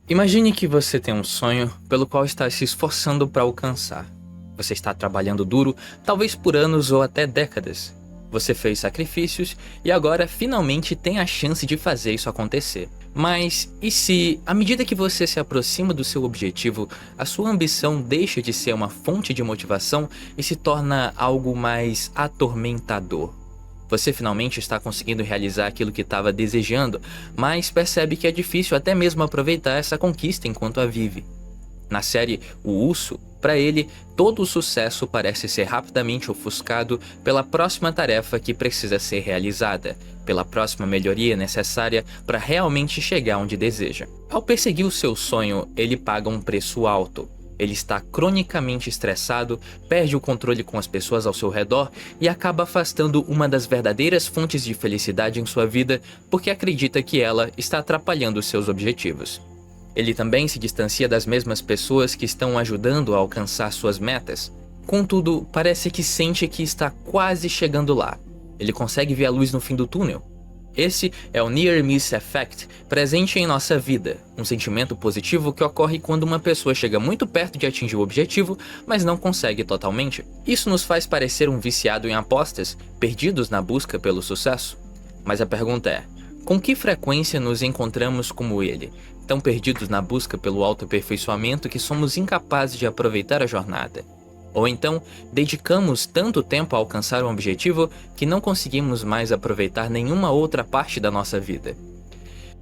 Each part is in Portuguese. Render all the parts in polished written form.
Imagine que você tem um sonho pelo qual está se esforçando para alcançar. Você está trabalhando duro, talvez por anos ou até décadas. Você fez sacrifícios e agora finalmente tem a chance de fazer isso acontecer. Mas e se, à medida que você se aproxima do seu objetivo, a sua ambição deixa de ser uma fonte de motivação e se torna algo mais atormentador? Você finalmente está conseguindo realizar aquilo que estava desejando, mas percebe que é difícil até mesmo aproveitar essa conquista enquanto a vive. Na série O Urso, para ele, todo o sucesso parece ser rapidamente ofuscado pela próxima tarefa que precisa ser realizada, pela próxima melhoria necessária para realmente chegar onde deseja. Ao perseguir o seu sonho, ele paga um preço alto. Ele está cronicamente estressado, perde o controle com as pessoas ao seu redor e acaba afastando uma das verdadeiras fontes de felicidade em sua vida porque acredita que ela está atrapalhando seus objetivos. Ele também se distancia das mesmas pessoas que estão ajudando a alcançar suas metas. Contudo, parece que sente que está quase chegando lá. Ele consegue ver a luz no fim do túnel. Esse é o Near Miss Effect, presente em nossa vida, um sentimento positivo que ocorre quando uma pessoa chega muito perto de atingir o objetivo, mas não consegue totalmente. Isso nos faz parecer um viciado em apostas, perdidos na busca pelo sucesso. Mas a pergunta é, com que frequência nos encontramos como ele, tão perdidos na busca pelo autoaperfeiçoamento que somos incapazes de aproveitar a jornada? Ou então, dedicamos tanto tempo a alcançar um objetivo que não conseguimos mais aproveitar nenhuma outra parte da nossa vida.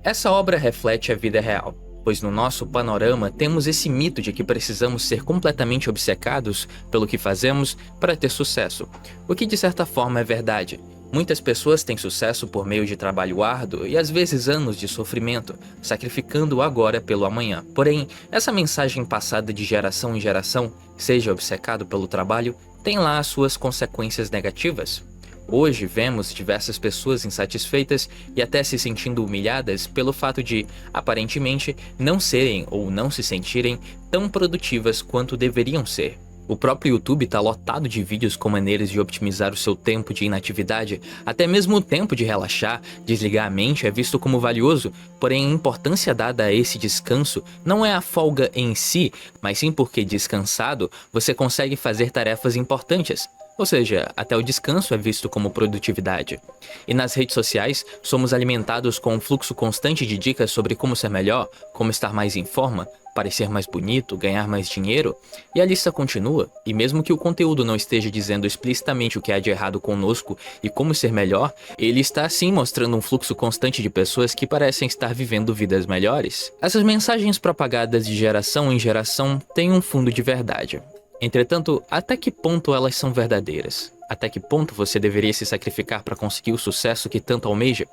Essa obra reflete a vida real, pois no nosso panorama temos esse mito de que precisamos ser completamente obcecados pelo que fazemos para ter sucesso, o que de certa forma é verdade. Muitas pessoas têm sucesso por meio de trabalho árduo e às vezes anos de sofrimento, sacrificando o agora pelo amanhã. Porém, essa mensagem passada de geração em geração, seja obcecado pelo trabalho, tem lá as suas consequências negativas. Hoje vemos diversas pessoas insatisfeitas e até se sentindo humilhadas pelo fato de, aparentemente, não serem ou não se sentirem tão produtivas quanto deveriam ser. O próprio YouTube está lotado de vídeos com maneiras de otimizar o seu tempo de inatividade, até mesmo o tempo de relaxar, desligar a mente é visto como valioso, porém a importância dada a esse descanso não é a folga em si, mas sim porque descansado você consegue fazer tarefas importantes. Ou seja, até o descanso é visto como produtividade. E nas redes sociais, somos alimentados com um fluxo constante de dicas sobre como ser melhor, como estar mais em forma, parecer mais bonito, ganhar mais dinheiro, e a lista continua, e mesmo que o conteúdo não esteja dizendo explicitamente o que há de errado conosco e como ser melhor, ele está sim mostrando um fluxo constante de pessoas que parecem estar vivendo vidas melhores. Essas mensagens propagadas de geração em geração têm um fundo de verdade. Entretanto, até que ponto elas são verdadeiras? Até que ponto você deveria se sacrificar para conseguir o sucesso que tanto almeja?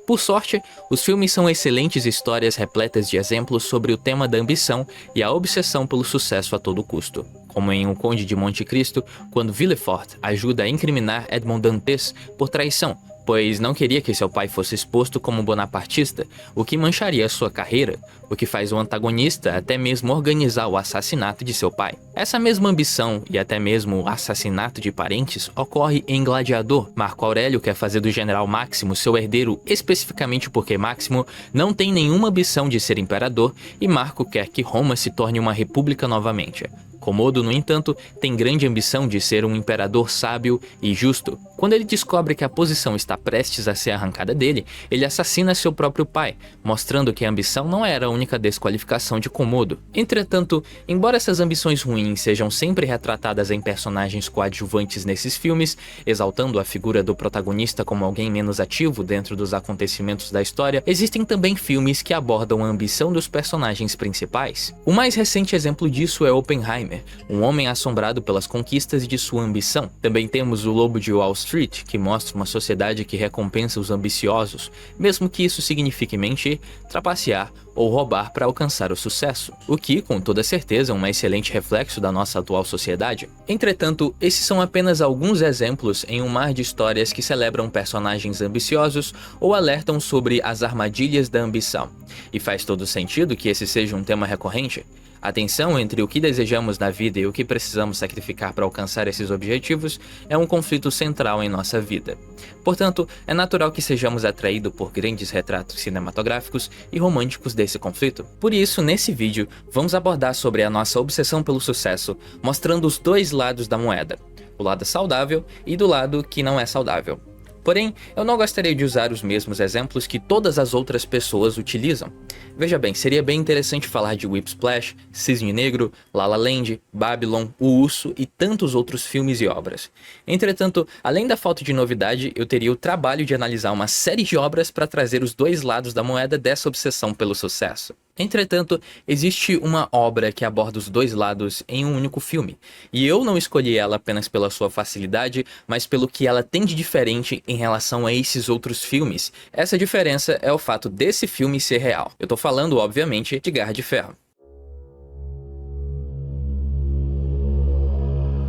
Por sorte, os filmes são excelentes histórias repletas de exemplos sobre o tema da ambição e a obsessão pelo sucesso a todo custo. Como em O Conde de Monte Cristo, quando Villefort ajuda a incriminar Edmond Dantes por traição, pois não queria que seu pai fosse exposto como bonapartista, o que mancharia sua carreira, o que faz o antagonista até mesmo organizar o assassinato de seu pai. Essa mesma ambição e até mesmo o assassinato de parentes ocorre em Gladiador. Marco Aurélio quer fazer do general Máximo seu herdeiro especificamente porque Máximo não tem nenhuma ambição de ser imperador e Marco quer que Roma se torne uma república novamente. Comodo, no entanto, tem grande ambição de ser um imperador sábio e justo. Quando ele descobre que a posição está prestes a ser arrancada dele, ele assassina seu próprio pai, mostrando que a ambição não era a única desqualificação de Comodo. Entretanto, embora essas ambições ruins sejam sempre retratadas em personagens coadjuvantes nesses filmes, exaltando a figura do protagonista como alguém menos ativo dentro dos acontecimentos da história, existem também filmes que abordam a ambição dos personagens principais. O mais recente exemplo disso é Oppenheimer, um homem assombrado pelas conquistas de sua ambição. Também temos O Lobo de Wall Street, que mostra uma sociedade que recompensa os ambiciosos, mesmo que isso signifique mentir, trapacear ou roubar para alcançar o sucesso, o que, com toda certeza, é um excelente reflexo da nossa atual sociedade. Entretanto, esses são apenas alguns exemplos em um mar de histórias que celebram personagens ambiciosos ou alertam sobre as armadilhas da ambição. E faz todo sentido que esse seja um tema recorrente. A tensão entre o que desejamos na vida e o que precisamos sacrificar para alcançar esses objetivos é um conflito central em nossa vida. Portanto, é natural que sejamos atraídos por grandes retratos cinematográficos e românticos desse conflito? Por isso, nesse vídeo, vamos abordar sobre a nossa obsessão pelo sucesso, mostrando os dois lados da moeda, o lado saudável e do lado que não é saudável. Porém, eu não gostaria de usar os mesmos exemplos que todas as outras pessoas utilizam. Veja bem, seria bem interessante falar de Whip Splash, Cisne Negro, La La Land, Babylon, O Urso e tantos outros filmes e obras. Entretanto, além da falta de novidade, eu teria o trabalho de analisar uma série de obras para trazer os dois lados da moeda dessa obsessão pelo sucesso. Entretanto, existe uma obra que aborda os dois lados em um único filme, e eu não escolhi ela apenas pela sua facilidade, mas pelo que ela tem de diferente em relação a esses outros filmes. Essa diferença é o fato desse filme ser real. Eu tô falando, obviamente, de Guerra de Ferro.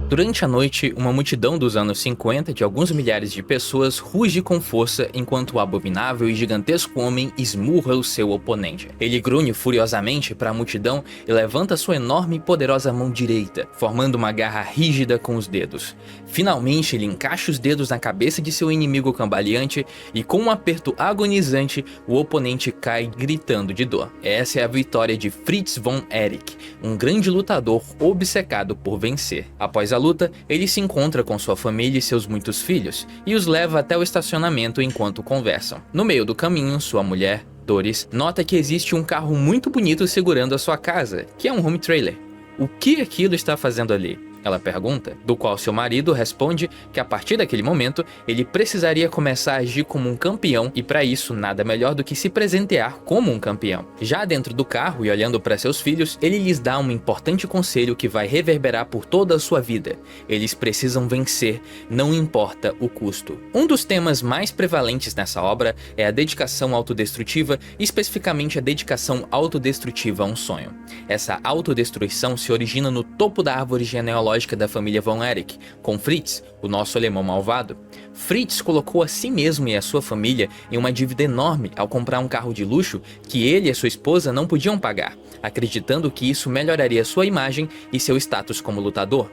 Durante a noite, uma multidão dos anos 50 de alguns milhares de pessoas ruge com força enquanto o abominável e gigantesco homem esmurra o seu oponente. Ele grunhe furiosamente para a multidão e levanta sua enorme e poderosa mão direita, formando uma garra rígida com os dedos. Finalmente, ele encaixa os dedos na cabeça de seu inimigo cambaleante e, com um aperto agonizante, o oponente cai gritando de dor. Essa é a vitória de Fritz von Erich, um grande lutador obcecado por vencer. Após a luta, ele se encontra com sua família e seus muitos filhos, e os leva até o estacionamento enquanto conversam. No meio do caminho, sua mulher, Doris, nota que existe um carro muito bonito segurando a sua casa, que é um home trailer. O que aquilo está fazendo ali? Ela pergunta, do qual seu marido responde que a partir daquele momento ele precisaria começar a agir como um campeão e para isso nada melhor do que se presentear como um campeão. Já dentro do carro e olhando para seus filhos, ele lhes dá um importante conselho que vai reverberar por toda a sua vida. Eles precisam vencer, não importa o custo. Um dos temas mais prevalentes nessa obra é a dedicação autodestrutiva, especificamente a dedicação autodestrutiva a um sonho. Essa autodestruição se origina no topo da árvore genealógica da família von Erich, com Fritz, o nosso alemão malvado. Fritz colocou a si mesmo e a sua família em uma dívida enorme ao comprar um carro de luxo que ele e sua esposa não podiam pagar, acreditando que isso melhoraria sua imagem e seu status como lutador.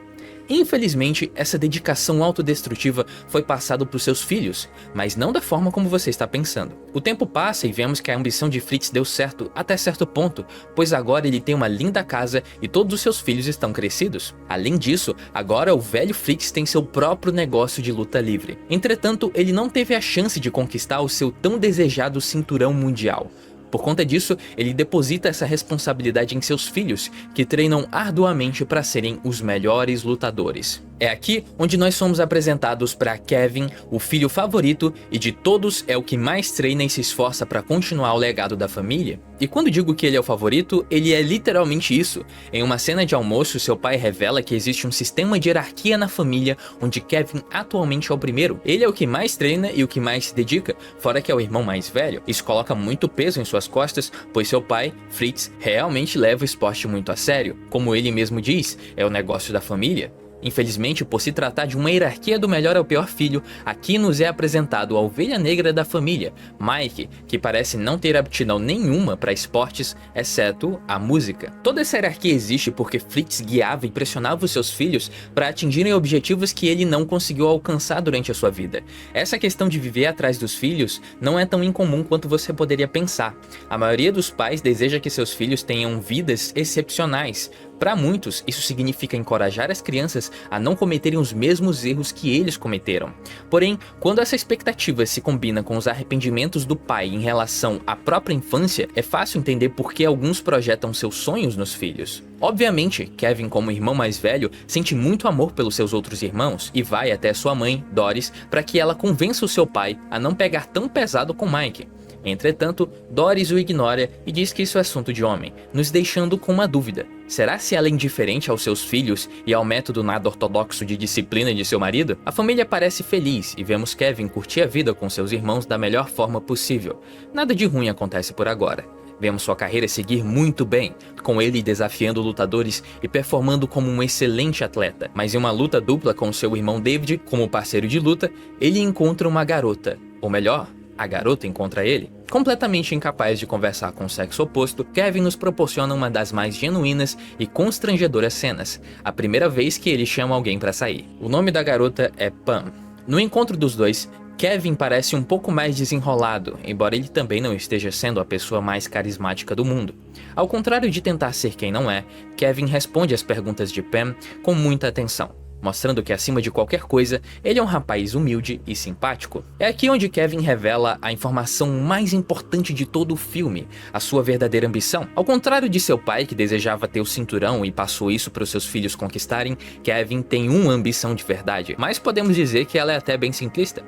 Infelizmente, essa dedicação autodestrutiva foi passada para os seus filhos, mas não da forma como você está pensando. O tempo passa e vemos que a ambição de Fritz deu certo até certo ponto, pois agora ele tem uma linda casa e todos os seus filhos estão crescidos. Além disso, agora o velho Fritz tem seu próprio negócio de luta livre. Entretanto, ele não teve a chance de conquistar o seu tão desejado cinturão mundial. Por conta disso, ele deposita essa responsabilidade em seus filhos, que treinam arduamente para serem os melhores lutadores. É aqui onde nós somos apresentados para Kevin, o filho favorito e de todos é o que mais treina e se esforça para continuar o legado da família. E quando digo que ele é o favorito, ele é literalmente isso. Em uma cena de almoço, seu pai revela que existe um sistema de hierarquia na família, onde Kevin atualmente é o primeiro. Ele é o que mais treina e o que mais se dedica, fora que é o irmão mais velho. Isso coloca muito peso em suas costas, pois seu pai, Fritz, realmente leva o esporte muito a sério. Como ele mesmo diz, é o negócio da família. Infelizmente, por se tratar de uma hierarquia do melhor ao pior filho, aqui nos é apresentado a ovelha negra da família, Mike, que parece não ter aptidão nenhuma para esportes, exceto a música. Toda essa hierarquia existe porque Fritz guiava e pressionava os seus filhos para atingirem objetivos que ele não conseguiu alcançar durante a sua vida. Essa questão de viver atrás dos filhos não é tão incomum quanto você poderia pensar. A maioria dos pais deseja que seus filhos tenham vidas excepcionais. Para muitos, isso significa encorajar as crianças a não cometerem os mesmos erros que eles cometeram. Porém, quando essa expectativa se combina com os arrependimentos do pai em relação à própria infância, é fácil entender por que alguns projetam seus sonhos nos filhos. Obviamente, Kevin, como irmão mais velho, sente muito amor pelos seus outros irmãos e vai até sua mãe, Doris, para que ela convença o seu pai a não pegar tão pesado com Mike. Entretanto, Doris o ignora e diz que isso é assunto de homem, nos deixando com uma dúvida. Será se ela é indiferente aos seus filhos e ao método nada ortodoxo de disciplina de seu marido? A família parece feliz e vemos Kevin curtir a vida com seus irmãos da melhor forma possível. Nada de ruim acontece por agora. Vemos sua carreira seguir muito bem, com ele desafiando lutadores e performando como um excelente atleta. Mas em uma luta dupla com seu irmão David, como parceiro de luta, ele encontra uma garota, ou melhor, a garota encontra ele. Completamente incapaz de conversar com o sexo oposto, Kevin nos proporciona uma das mais genuínas e constrangedoras cenas, a primeira vez que ele chama alguém para sair. O nome da garota é Pam. No encontro dos dois, Kevin parece um pouco mais desenrolado, embora ele também não esteja sendo a pessoa mais carismática do mundo. Ao contrário de tentar ser quem não é, Kevin responde às perguntas de Pam com muita atenção, mostrando que acima de qualquer coisa, ele é um rapaz humilde e simpático. É aqui onde Kevin revela a informação mais importante de todo o filme, a sua verdadeira ambição. Ao contrário de seu pai, que desejava ter o cinturão e passou isso para os seus filhos conquistarem, Kevin tem uma ambição de verdade, mas podemos dizer que ela é até bem simplista.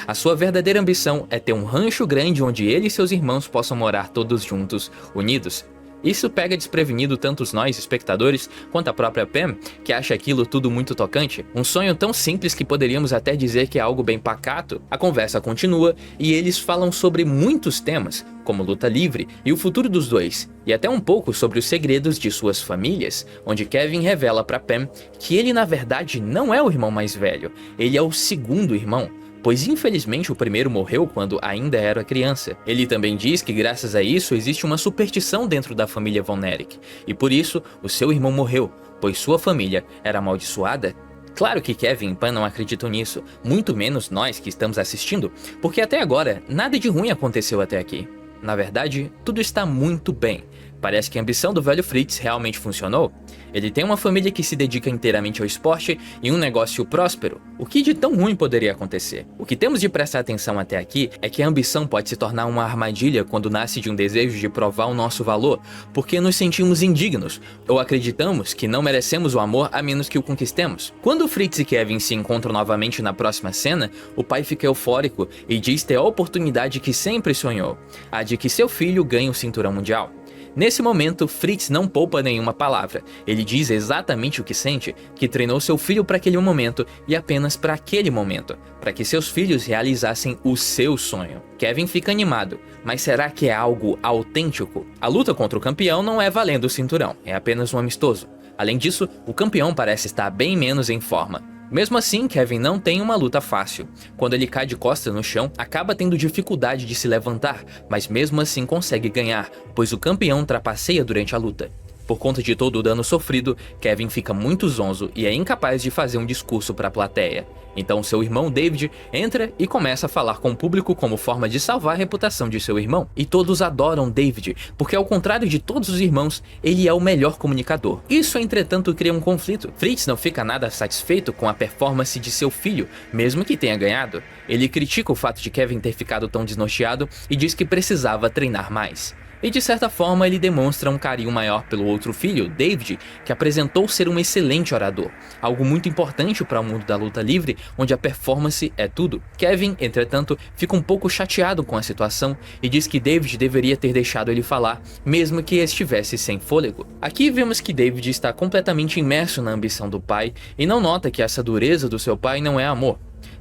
A sua verdadeira ambição é ter um rancho grande onde ele e seus irmãos possam morar todos juntos, unidos. Isso pega desprevenido tanto nós, espectadores, quanto a própria Pam, que acha aquilo tudo muito tocante. Um sonho tão simples que poderíamos até dizer que é algo bem pacato. A conversa continua e eles falam sobre muitos temas, como luta livre e o futuro dos dois, e até um pouco sobre os segredos de suas famílias, onde Kevin revela para Pam que ele na verdade não é o irmão mais velho, ele é o segundo irmão, pois infelizmente o primeiro morreu quando ainda era criança. Ele também diz que graças a isso existe uma superstição dentro da família Von Erich, e por isso o seu irmão morreu, pois sua família era amaldiçoada. Claro que Kevin e Pam não acreditam nisso, muito menos nós que estamos assistindo, porque até agora nada de ruim aconteceu até aqui. Na verdade, tudo está muito bem. Parece que a ambição do velho Fritz realmente funcionou. Ele tem uma família que se dedica inteiramente ao esporte e um negócio próspero. O que de tão ruim poderia acontecer? O que temos de prestar atenção até aqui é que a ambição pode se tornar uma armadilha quando nasce de um desejo de provar o nosso valor, porque nos sentimos indignos, ou acreditamos que não merecemos o amor a menos que o conquistemos. Quando Fritz e Kevin se encontram novamente na próxima cena, o pai fica eufórico e diz ter a oportunidade que sempre sonhou, a de que seu filho ganhe o cinturão mundial. Nesse momento, Fritz não poupa nenhuma palavra. Ele diz exatamente o que sente, que treinou seu filho para aquele momento e apenas para aquele momento, para que seus filhos realizassem o seu sonho. Kevin fica animado, mas será que é algo autêntico? A luta contra o campeão não é valendo o cinturão, é apenas um amistoso. Além disso, o campeão parece estar bem menos em forma. Mesmo assim, Kevin não tem uma luta fácil. Quando ele cai de costas no chão, acaba tendo dificuldade de se levantar, mas mesmo assim consegue ganhar, pois o campeão trapaceia durante a luta. Por conta de todo o dano sofrido, Kevin fica muito zonzo e é incapaz de fazer um discurso para a plateia. Então seu irmão David entra e começa a falar com o público como forma de salvar a reputação de seu irmão. E todos adoram David, porque ao contrário de todos os irmãos, ele é o melhor comunicador. Isso, entretanto, cria um conflito. Fritz não fica nada satisfeito com a performance de seu filho, mesmo que tenha ganhado. Ele critica o fato de Kevin ter ficado tão desnorteado e diz que precisava treinar mais. E de certa forma ele demonstra um carinho maior pelo outro filho, David, que apresentou ser um excelente orador, algo muito importante para o mundo da luta livre, onde a performance é tudo. Kevin, entretanto, fica um pouco chateado com a situação e diz que David deveria ter deixado ele falar, mesmo que estivesse sem fôlego. Aqui vemos que David está completamente imerso na ambição do pai e não nota que essa dureza do seu pai não é amor.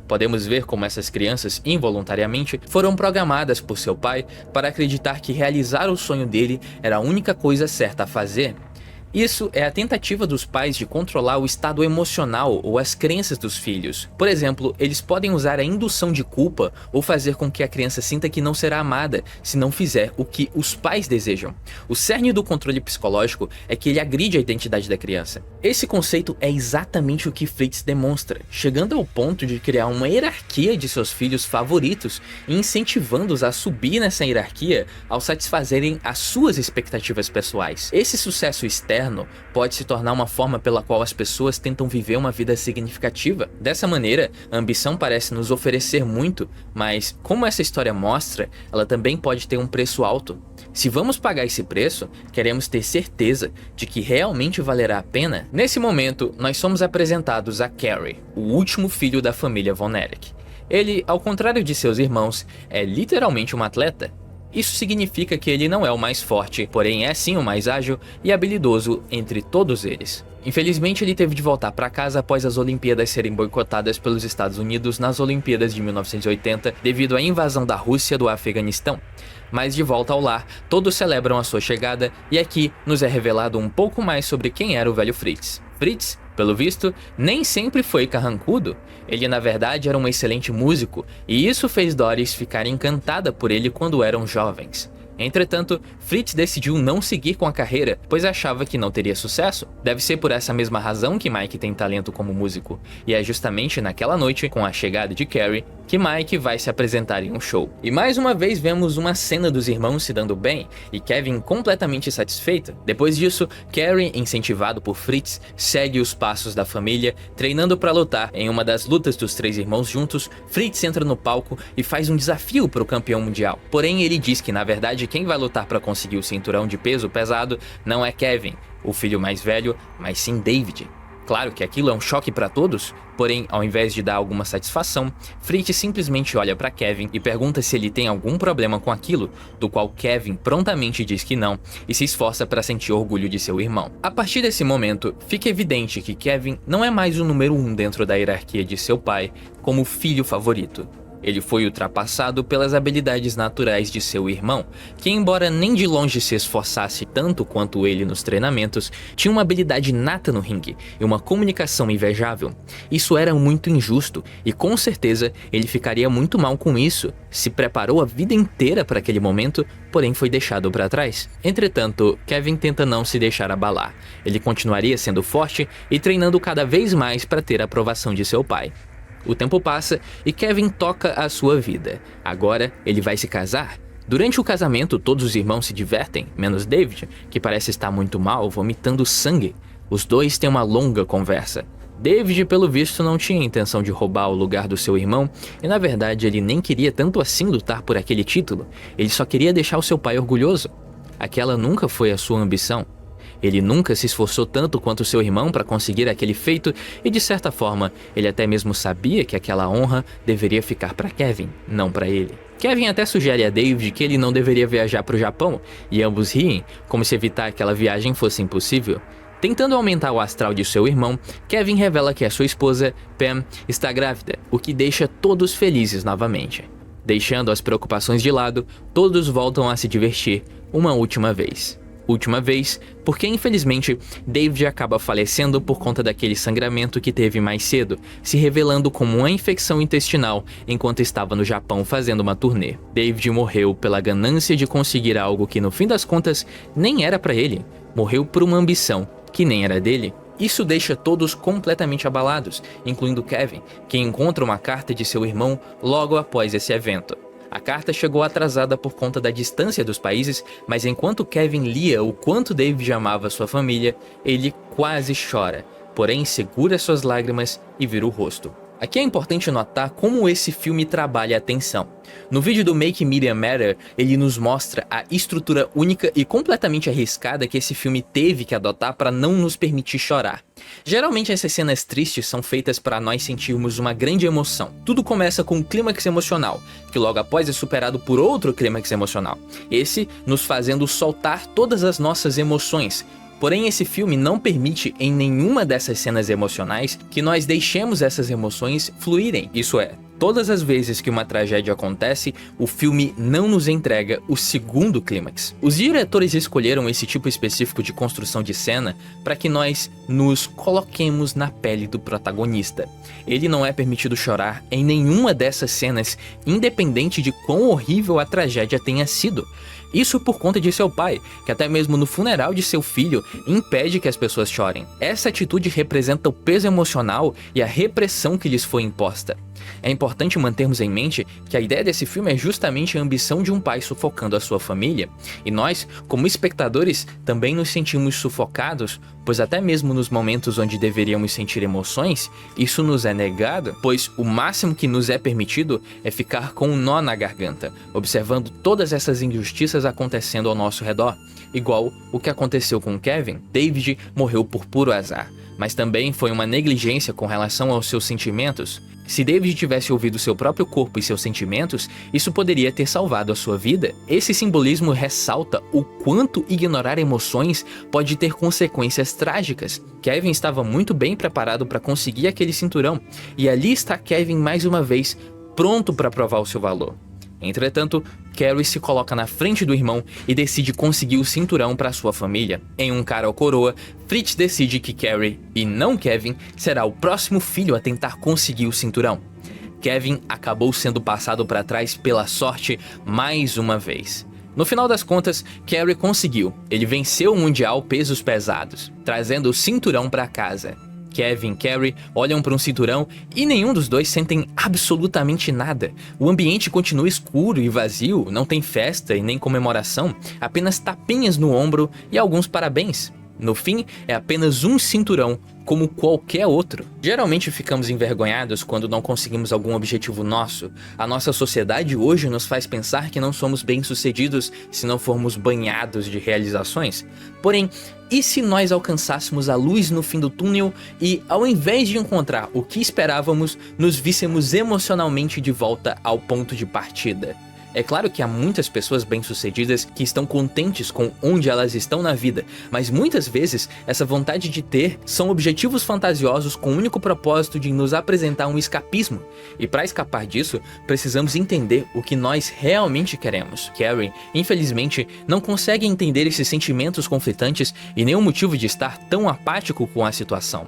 Podemos ver como essas crianças, involuntariamente, foram programadas por seu pai para acreditar que realizar o sonho dele era a única coisa certa a fazer. Isso é a tentativa dos pais de controlar o estado emocional ou as crenças dos filhos. Por exemplo, eles podem usar a indução de culpa ou fazer com que a criança sinta que não será amada se não fizer o que os pais desejam. O cerne do controle psicológico é que ele agride a identidade da criança. Esse conceito é exatamente o que Fritz demonstra, chegando ao ponto de criar uma hierarquia de seus filhos favoritos e incentivando-os a subir nessa hierarquia ao satisfazerem as suas expectativas pessoais. Esse sucesso externo pode se tornar uma forma pela qual as pessoas tentam viver uma vida significativa. Dessa maneira, a ambição parece nos oferecer muito, mas, como essa história mostra, ela também pode ter um preço alto. Se vamos pagar esse preço, queremos ter certeza de que realmente valerá a pena. Nesse momento, nós somos apresentados a Carrie, o último filho da família Von Erich. Ele, ao contrário de seus irmãos, é literalmente um atleta. Isso significa que ele não é o mais forte, porém é sim o mais ágil e habilidoso entre todos eles. Infelizmente, ele teve de voltar para casa após as Olimpíadas serem boicotadas pelos Estados Unidos nas Olimpíadas de 1980 devido à invasão da Rússia do Afeganistão. Mas de volta ao lar, todos celebram a sua chegada e aqui nos é revelado um pouco mais sobre quem era o velho Fritz. Fritz, pelo visto, nem sempre foi carrancudo. Ele na verdade era um excelente músico e isso fez Doris ficar encantada por ele quando eram jovens. Entretanto, Fritz decidiu não seguir com a carreira, pois achava que não teria sucesso. Deve ser por essa mesma razão que Mike tem talento como músico, e é justamente naquela noite, com a chegada de Carrie, que Mike vai se apresentar em um show. E mais uma vez vemos uma cena dos irmãos se dando bem, e Kevin completamente satisfeito. Depois disso, Carrie, incentivado por Fritz, segue os passos da família, treinando para lutar. Em uma das lutas dos três irmãos juntos, Fritz entra no palco e faz um desafio para o campeão mundial. Porém, ele diz que na verdade quem vai lutar para conseguir o cinturão de peso pesado não é Kevin, o filho mais velho, mas sim David. Claro que aquilo é um choque para todos, porém, ao invés de dar alguma satisfação, Fritz simplesmente olha para Kevin e pergunta se ele tem algum problema com aquilo, do qual Kevin prontamente diz que não e se esforça para sentir orgulho de seu irmão. A partir desse momento, fica evidente que Kevin não é mais o número 1 dentro da hierarquia de seu pai como filho favorito. Ele foi ultrapassado pelas habilidades naturais de seu irmão, que embora nem de longe se esforçasse tanto quanto ele nos treinamentos, tinha uma habilidade nata no ringue e uma comunicação invejável. Isso era muito injusto e com certeza ele ficaria muito mal com isso. Se preparou a vida inteira para aquele momento, porém foi deixado para trás. Entretanto, Kevin tenta não se deixar abalar. Ele continuaria sendo forte e treinando cada vez mais para ter a aprovação de seu pai. O tempo passa e Kevin toca a sua vida. Agora ele vai se casar. Durante o casamento, todos os irmãos se divertem, menos David, que parece estar muito mal, vomitando sangue. Os dois têm uma longa conversa. David, pelo visto, não tinha intenção de roubar o lugar do seu irmão, e na verdade ele nem queria tanto assim lutar por aquele título. Ele só queria deixar o seu pai orgulhoso. Aquela nunca foi a sua ambição. Ele nunca se esforçou tanto quanto seu irmão para conseguir aquele feito e, de certa forma, ele até mesmo sabia que aquela honra deveria ficar para Kevin, não para ele. Kevin até sugere a David que ele não deveria viajar para o Japão, e ambos riem, como se evitar aquela viagem fosse impossível. Tentando aumentar o astral de seu irmão, Kevin revela que a sua esposa, Pam, está grávida, o que deixa todos felizes novamente. Deixando as preocupações de lado, todos voltam a se divertir uma última vez. Última vez, porque infelizmente David acaba falecendo por conta daquele sangramento que teve mais cedo, se revelando como uma infecção intestinal enquanto estava no Japão fazendo uma turnê. David morreu pela ganância de conseguir algo que no fim das contas nem era para ele, morreu por uma ambição que nem era dele. Isso deixa todos completamente abalados, incluindo Kevin, que encontra uma carta de seu irmão logo após esse evento. A carta chegou atrasada por conta da distância dos países, mas enquanto Kevin lia o quanto David amava sua família, ele quase chora, porém segura suas lágrimas e vira o rosto. Aqui é importante notar como esse filme trabalha a tensão. No vídeo do Make Media Matter, ele nos mostra a estrutura única e completamente arriscada que esse filme teve que adotar para não nos permitir chorar. Geralmente essas cenas tristes são feitas para nós sentirmos uma grande emoção. Tudo começa com um clímax emocional, que logo após é superado por outro clímax emocional, esse nos fazendo soltar todas as nossas emoções. Porém, esse filme não permite em nenhuma dessas cenas emocionais que nós deixemos essas emoções fluírem. Isso é, todas as vezes que uma tragédia acontece, o filme não nos entrega o segundo clímax. Os diretores escolheram esse tipo específico de construção de cena para que nós nos coloquemos na pele do protagonista. Ele não é permitido chorar em nenhuma dessas cenas, independente de quão horrível a tragédia tenha sido. Isso por conta de seu pai, que até mesmo no funeral de seu filho impede que as pessoas chorem. Essa atitude representa o peso emocional e a repressão que lhes foi imposta. É importante mantermos em mente que a ideia desse filme é justamente a ambição de um pai sufocando a sua família, e nós, como espectadores, também nos sentimos sufocados, pois até mesmo nos momentos onde deveríamos sentir emoções, isso nos é negado, pois o máximo que nos é permitido é ficar com um nó na garganta, observando todas essas injustiças acontecendo ao nosso redor. Igual o que aconteceu com Kevin, David morreu por puro azar, mas também foi uma negligência com relação aos seus sentimentos. Se David tivesse ouvido seu próprio corpo e seus sentimentos, isso poderia ter salvado a sua vida. Esse simbolismo ressalta o quanto ignorar emoções pode ter consequências trágicas. Kevin estava muito bem preparado para conseguir aquele cinturão, e ali está Kevin mais uma vez, pronto para provar o seu valor. Entretanto, Carrie se coloca na frente do irmão e decide conseguir o cinturão para sua família. Em um cara ou coroa, Fritz decide que Carrie, e não Kevin, será o próximo filho a tentar conseguir o cinturão. Kevin acabou sendo passado para trás pela sorte mais uma vez. No final das contas, Kerry conseguiu. Ele venceu o Mundial Pesos Pesados, trazendo o cinturão para casa. Kevin e Kerry olham para um cinturão e nenhum dos dois sentem absolutamente nada. O ambiente continua escuro e vazio, não tem festa e nem comemoração, apenas tapinhas no ombro e alguns parabéns. No fim, é apenas um cinturão, como qualquer outro. Geralmente ficamos envergonhados quando não conseguimos algum objetivo nosso. A nossa sociedade hoje nos faz pensar que não somos bem-sucedidos se não formos banhados de realizações. Porém, e se nós alcançássemos a luz no fim do túnel e, ao invés de encontrar o que esperávamos, nos víssemos emocionalmente de volta ao ponto de partida? É claro que há muitas pessoas bem-sucedidas que estão contentes com onde elas estão na vida, mas muitas vezes essa vontade de ter são objetivos fantasiosos com o único propósito de nos apresentar um escapismo. E para escapar disso, precisamos entender o que nós realmente queremos. Kerry, infelizmente, não consegue entender esses sentimentos conflitantes e nem o motivo de estar tão apático com a situação.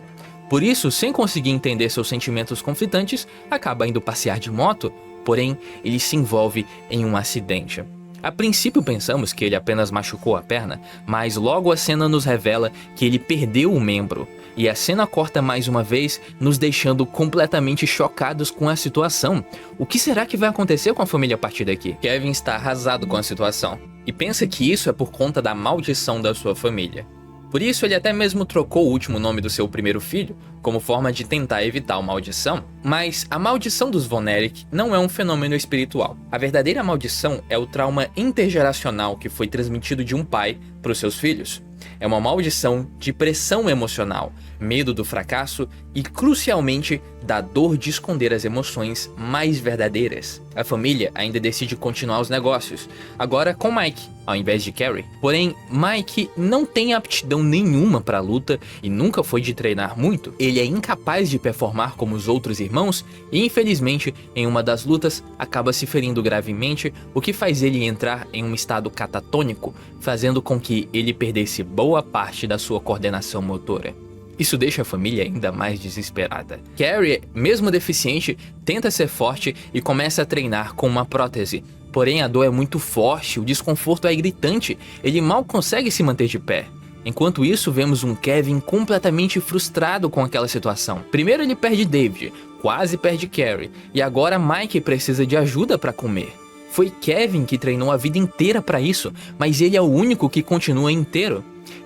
Por isso, sem conseguir entender seus sentimentos conflitantes, acaba indo passear de moto. Porém, ele se envolve em um acidente. A princípio pensamos que ele apenas machucou a perna, mas logo a cena nos revela que ele perdeu o membro. E a cena corta mais uma vez, nos deixando completamente chocados com a situação. O que será que vai acontecer com a família a partir daqui? Kevin está arrasado com a situação e pensa que isso é por conta da maldição da sua família. Por isso, ele até mesmo trocou o último nome do seu primeiro filho, como forma de tentar evitar a maldição. Mas a maldição dos Von Erich não é um fenômeno espiritual. A verdadeira maldição é o trauma intergeracional que foi transmitido de um pai para os seus filhos. É uma maldição de pressão emocional, medo do fracasso e, crucialmente, da dor de esconder as emoções mais verdadeiras. A família ainda decide continuar os negócios, agora com Mike, ao invés de Kerry. Porém, Mike não tem aptidão nenhuma para a luta e nunca foi de treinar muito. Ele é incapaz de performar como os outros irmãos e, infelizmente, em uma das lutas, acaba se ferindo gravemente, o que faz ele entrar em um estado catatônico, fazendo com que ele perdesse boa parte da sua coordenação motora. Isso deixa a família ainda mais desesperada. Kerry, mesmo deficiente, tenta ser forte e começa a treinar com uma prótese. Porém, a dor é muito forte, o desconforto é gritante, ele mal consegue se manter de pé. Enquanto isso, vemos um Kevin completamente frustrado com aquela situação. Primeiro ele perde David, quase perde Kerry, e agora Mike precisa de ajuda para comer. Foi Kevin que treinou a vida inteira para isso, mas ele é o único que continua inteiro.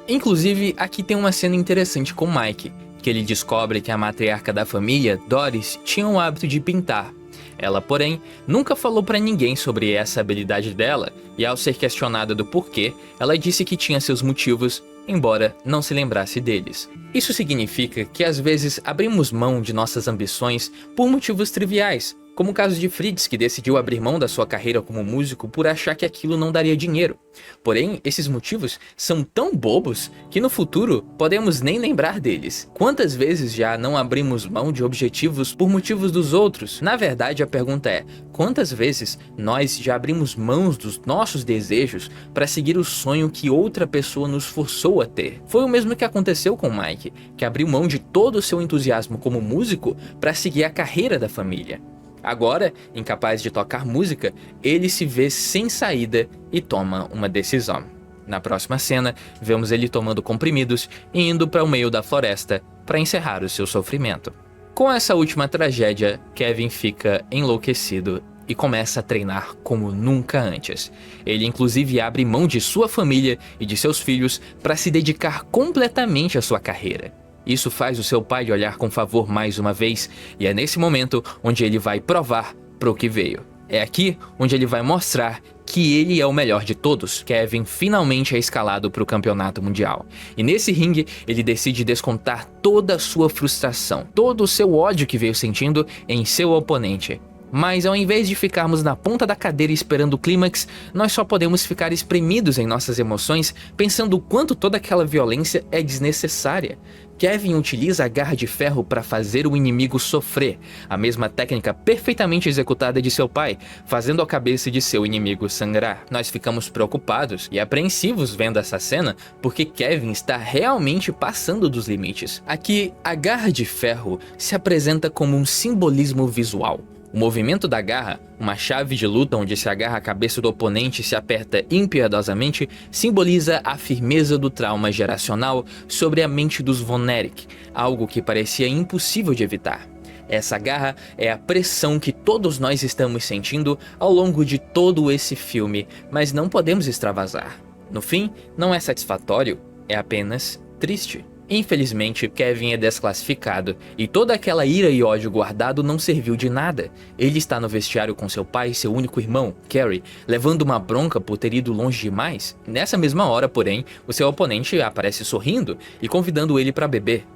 Inclusive, aqui tem uma cena interessante com Mike, que ele descobre que a matriarca da família, Doris, tinha o hábito de pintar. Ela, porém, nunca falou para ninguém sobre essa habilidade dela, e ao ser questionada do porquê, ela disse que tinha seus motivos, embora não se lembrasse deles. Isso significa que às vezes abrimos mão de nossas ambições por motivos triviais, como o caso de Fritz, que decidiu abrir mão da sua carreira como músico por achar que aquilo não daria dinheiro. Porém, esses motivos são tão bobos que no futuro podemos nem lembrar deles. Quantas vezes já não abrimos mão de objetivos por motivos dos outros? Na verdade, a pergunta é, quantas vezes nós já abrimos mãos dos nossos desejos para seguir o sonho que outra pessoa nos forçou a ter? Foi o mesmo que aconteceu com Mike, que abriu mão de todo o seu entusiasmo como músico para seguir a carreira da família. Agora, incapaz de tocar música, ele se vê sem saída e toma uma decisão. Na próxima cena, vemos ele tomando comprimidos e indo para o meio da floresta para encerrar o seu sofrimento. Com essa última tragédia, Kevin fica enlouquecido e começa a treinar como nunca antes. Ele inclusive abre mão de sua família e de seus filhos para se dedicar completamente à sua carreira. Isso faz o seu pai olhar com favor mais uma vez, e é nesse momento onde ele vai provar pro que veio. É aqui onde ele vai mostrar que ele é o melhor de todos. Kevin finalmente é escalado para o campeonato mundial. E nesse ringue, ele decide descontar toda a sua frustração, todo o seu ódio que veio sentindo em seu oponente. Mas ao invés de ficarmos na ponta da cadeira esperando o clímax, nós só podemos ficar espremidos em nossas emoções, pensando o quanto toda aquela violência é desnecessária. Kevin utiliza a garra de ferro para fazer o inimigo sofrer, a mesma técnica perfeitamente executada de seu pai, fazendo a cabeça de seu inimigo sangrar. Nós ficamos preocupados e apreensivos vendo essa cena, porque Kevin está realmente passando dos limites. Aqui, a garra de ferro se apresenta como um simbolismo visual. O movimento da garra, uma chave de luta onde se agarra a cabeça do oponente e se aperta impiedosamente, simboliza a firmeza do trauma geracional sobre a mente dos Von Erich, algo que parecia impossível de evitar. Essa garra é a pressão que todos nós estamos sentindo ao longo de todo esse filme, mas não podemos extravasar. No fim, não é satisfatório, é apenas triste. Infelizmente, Kevin é desclassificado, e toda aquela ira e ódio guardado não serviu de nada. Ele está no vestiário com seu pai e seu único irmão, Carrie, levando uma bronca por ter ido longe demais. Nessa mesma hora, porém, o seu oponente aparece sorrindo e convidando ele para beber.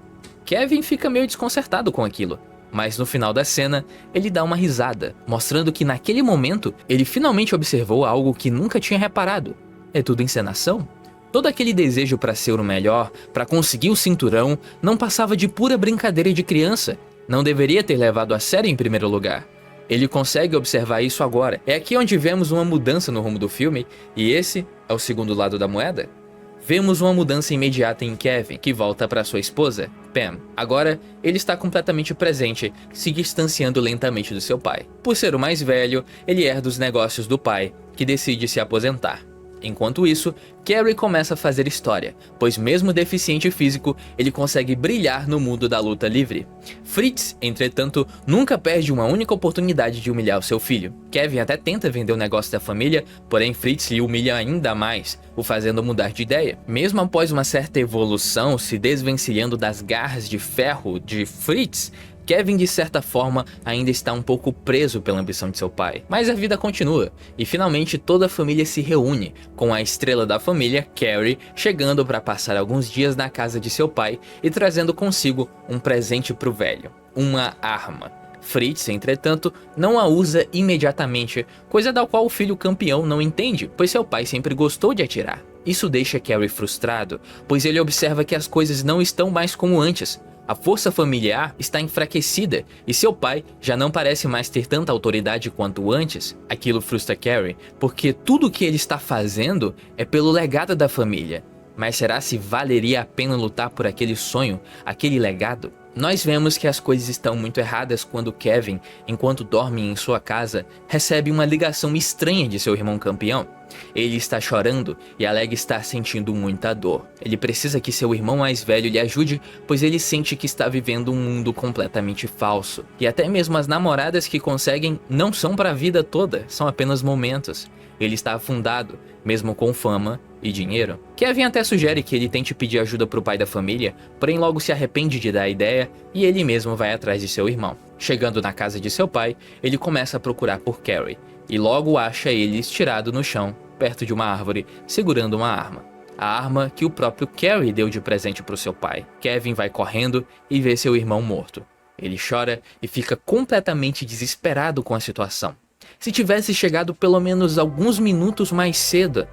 Kevin fica meio desconcertado com aquilo, mas no final da cena, ele dá uma risada, mostrando que naquele momento, ele finalmente observou algo que nunca tinha reparado. É tudo encenação? Todo aquele desejo para ser o melhor, para conseguir o cinturão, não passava de pura brincadeira de criança. Não deveria ter levado a sério em primeiro lugar. Ele consegue observar isso agora. É aqui onde vemos uma mudança no rumo do filme, e esse é o segundo lado da moeda. Vemos uma mudança imediata em Kevin, que volta para sua esposa, Pam. Agora, ele está completamente presente, se distanciando lentamente do seu pai. Por ser o mais velho, ele herda os negócios do pai, que decide se aposentar. Enquanto isso, Carrie começa a fazer história, pois mesmo deficiente físico, ele consegue brilhar no mundo da luta livre. Fritz, entretanto, nunca perde uma única oportunidade de humilhar o seu filho. Kevin até tenta vender o negócio da família, porém Fritz lhe humilha ainda mais, o fazendo mudar de ideia. Mesmo após uma certa evolução, se desvencilhando das garras de ferro de Fritz, Kevin, de certa forma, ainda está um pouco preso pela ambição de seu pai. Mas a vida continua, e finalmente toda a família se reúne, com a estrela da família, Carrie, chegando para passar alguns dias na casa de seu pai e trazendo consigo um presente para o velho, uma arma. Fritz, entretanto, não a usa imediatamente, coisa da qual o filho campeão não entende, pois seu pai sempre gostou de atirar. Isso deixa Carrie frustrado, pois ele observa que as coisas não estão mais como antes. A força familiar está enfraquecida e seu pai já não parece mais ter tanta autoridade quanto antes. Aquilo frustra Carrie, porque tudo o que ele está fazendo é pelo legado da família. Mas será se valeria a pena lutar por aquele sonho, aquele legado? Nós vemos que as coisas estão muito erradas quando Kevin, enquanto dorme em sua casa, recebe uma ligação estranha de seu irmão campeão. Ele está chorando e alega estar sentindo muita dor. Ele precisa que seu irmão mais velho lhe ajude, pois ele sente que está vivendo um mundo completamente falso. E até mesmo as namoradas que conseguem não são para a vida toda, são apenas momentos. Ele está afundado, mesmo com fama e dinheiro. Kevin até sugere que ele tente pedir ajuda para o pai da família, porém logo se arrepende de dar a ideia e ele mesmo vai atrás de seu irmão. Chegando na casa de seu pai, ele começa a procurar por Carrie, e logo acha ele estirado no chão, perto de uma árvore, segurando uma arma. A arma que o próprio Carrie deu de presente para o seu pai. Kevin vai correndo e vê seu irmão morto. Ele chora e fica completamente desesperado com a situação. Se tivesse chegado pelo menos alguns minutos mais cedo.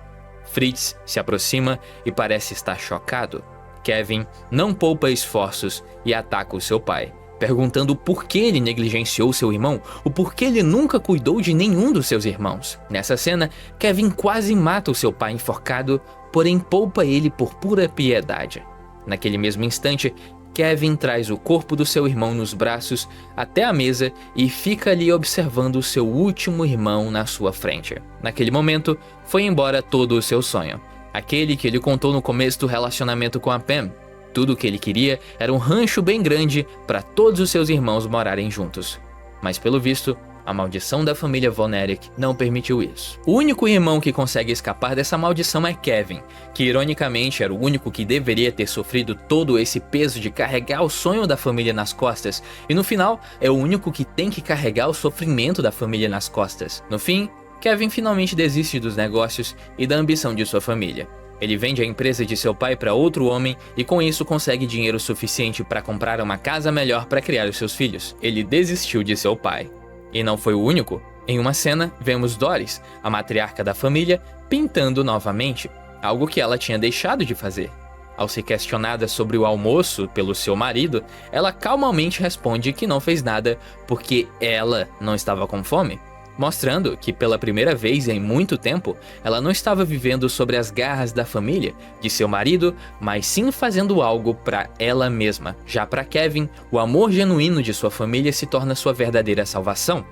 Fritz se aproxima e parece estar chocado. Kevin não poupa esforços e ataca o seu pai, perguntando por que ele negligenciou seu irmão, o porquê ele nunca cuidou de nenhum dos seus irmãos. Nessa cena, Kevin quase mata o seu pai enforcado, porém poupa ele por pura piedade. Naquele mesmo instante, Kevin traz o corpo do seu irmão nos braços até a mesa e fica ali observando o seu último irmão na sua frente. Naquele momento, foi embora todo o seu sonho, aquele que ele contou no começo do relacionamento com a Pam. Tudo o que ele queria era um rancho bem grande para todos os seus irmãos morarem juntos. Mas pelo visto, a maldição da família Von Erich não permitiu isso. O único irmão que consegue escapar dessa maldição é Kevin, que ironicamente era o único que deveria ter sofrido todo esse peso de carregar o sonho da família nas costas, e no final é o único que tem que carregar o sofrimento da família nas costas. No fim, Kevin finalmente desiste dos negócios e da ambição de sua família. Ele vende a empresa de seu pai para outro homem e com isso consegue dinheiro suficiente para comprar uma casa melhor para criar os seus filhos. Ele desistiu de seu pai. E não foi o único. Em uma cena, vemos Doris, a matriarca da família, pintando novamente, algo que ela tinha deixado de fazer. Ao ser questionada sobre o almoço pelo seu marido, ela calmamente responde que não fez nada porque ela não estava com fome. mostrando que pela primeira vez em muito tempo, ela não estava vivendo sobre as garras da família, de seu marido, mas sim fazendo algo para ela mesma. Já para Kevin, o amor genuíno de sua família se torna sua verdadeira salvação.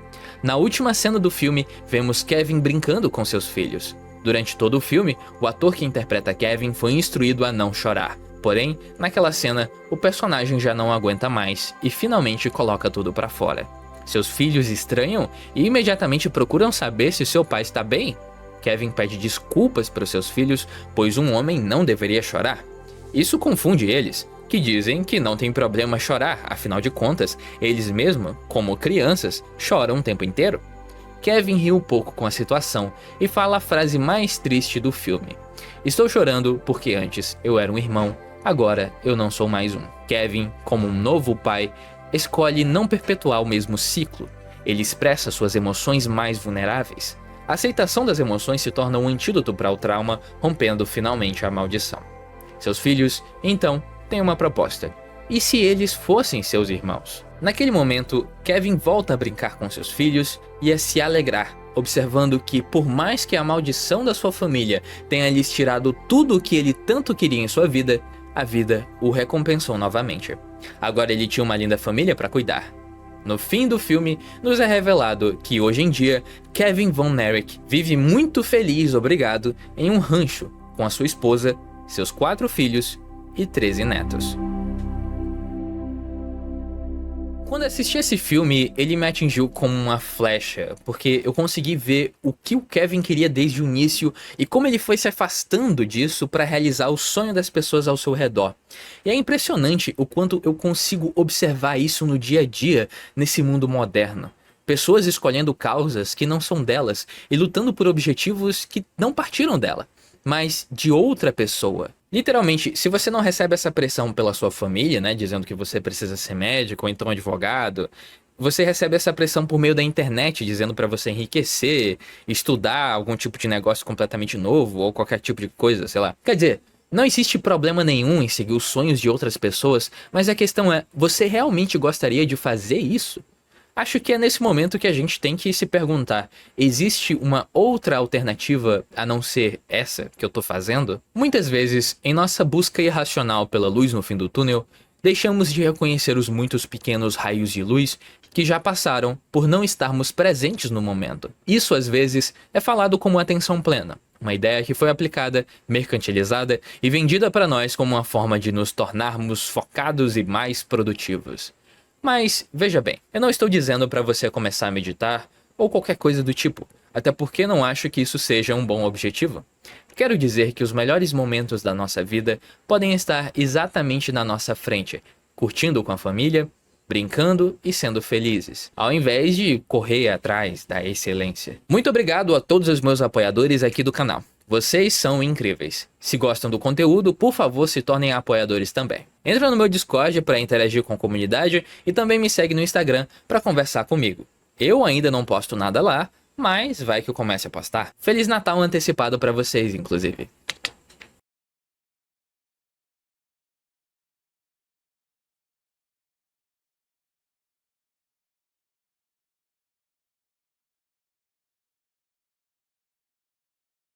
Na última cena do filme, vemos Kevin brincando com seus filhos. Durante todo o filme, o ator que interpreta Kevin foi instruído a não chorar. Porém, naquela cena, o personagem já não aguenta mais e finalmente coloca tudo para fora. Seus filhos estranham e imediatamente procuram saber se seu pai está bem. Kevin pede desculpas para os seus filhos, pois um homem não deveria chorar. Isso confunde eles, que dizem que não tem problema chorar, afinal de contas, eles mesmos, como crianças, choram o tempo inteiro. Kevin ri um pouco com a situação e fala a frase mais triste do filme: "Estou chorando porque antes eu era um irmão, agora eu não sou mais um." Kevin, como um novo pai, escolhe não perpetuar o mesmo ciclo. Ele expressa suas emoções mais vulneráveis. A aceitação das emoções se torna um antídoto para o trauma, rompendo finalmente a maldição. Seus filhos, então, têm uma proposta. E se eles fossem seus irmãos? Naquele momento, Kevin volta a brincar com seus filhos e a se alegrar, observando que, por mais que a maldição da sua família tenha lhes tirado tudo o que ele tanto queria em sua vida, a vida o recompensou novamente. Agora ele tinha uma linda família para cuidar. No fim do filme, nos é revelado que hoje em dia, Kevin Von Erich vive muito feliz, obrigado, em um rancho com a sua esposa, seus 4 filhos e 13 netos. Quando assisti esse filme, ele me atingiu como uma flecha, porque eu consegui ver o que o Kevin queria desde o início e como ele foi se afastando disso para realizar o sonho das pessoas ao seu redor. E é impressionante o quanto eu consigo observar isso no dia a dia nesse mundo moderno. Pessoas escolhendo causas que não são delas e lutando por objetivos que não partiram dela, mas de outra pessoa. Literalmente, se você não recebe essa pressão pela sua família, né, dizendo que você precisa ser médico ou então advogado, você recebe essa pressão por meio da internet, dizendo para você enriquecer, estudar algum tipo de negócio completamente novo ou qualquer tipo de coisa, sei lá. Quer dizer, não existe problema nenhum em seguir os sonhos de outras pessoas, mas a questão é, você realmente gostaria de fazer isso? Acho que é nesse momento que a gente tem que se perguntar, existe uma outra alternativa a não ser essa que eu tô fazendo? Muitas vezes, em nossa busca irracional pela luz no fim do túnel, deixamos de reconhecer os muitos pequenos raios de luz que já passaram por não estarmos presentes no momento. Isso às vezes é falado como atenção plena, uma ideia que foi aplicada, mercantilizada e vendida para nós como uma forma de nos tornarmos focados e mais produtivos. Mas, veja bem, eu não estou dizendo para você começar a meditar ou qualquer coisa do tipo, até porque não acho que isso seja um bom objetivo. Quero dizer que os melhores momentos da nossa vida podem estar exatamente na nossa frente, curtindo com a família, brincando e sendo felizes, ao invés de correr atrás da excelência. Muito obrigado a todos os meus apoiadores aqui do canal. Vocês são incríveis. Se gostam do conteúdo, por favor se tornem apoiadores também. Entra no meu Discord para interagir com a comunidade e também me segue no Instagram para conversar comigo. Eu ainda não posto nada lá, mas vai que eu comece a postar. Feliz Natal antecipado para vocês, inclusive.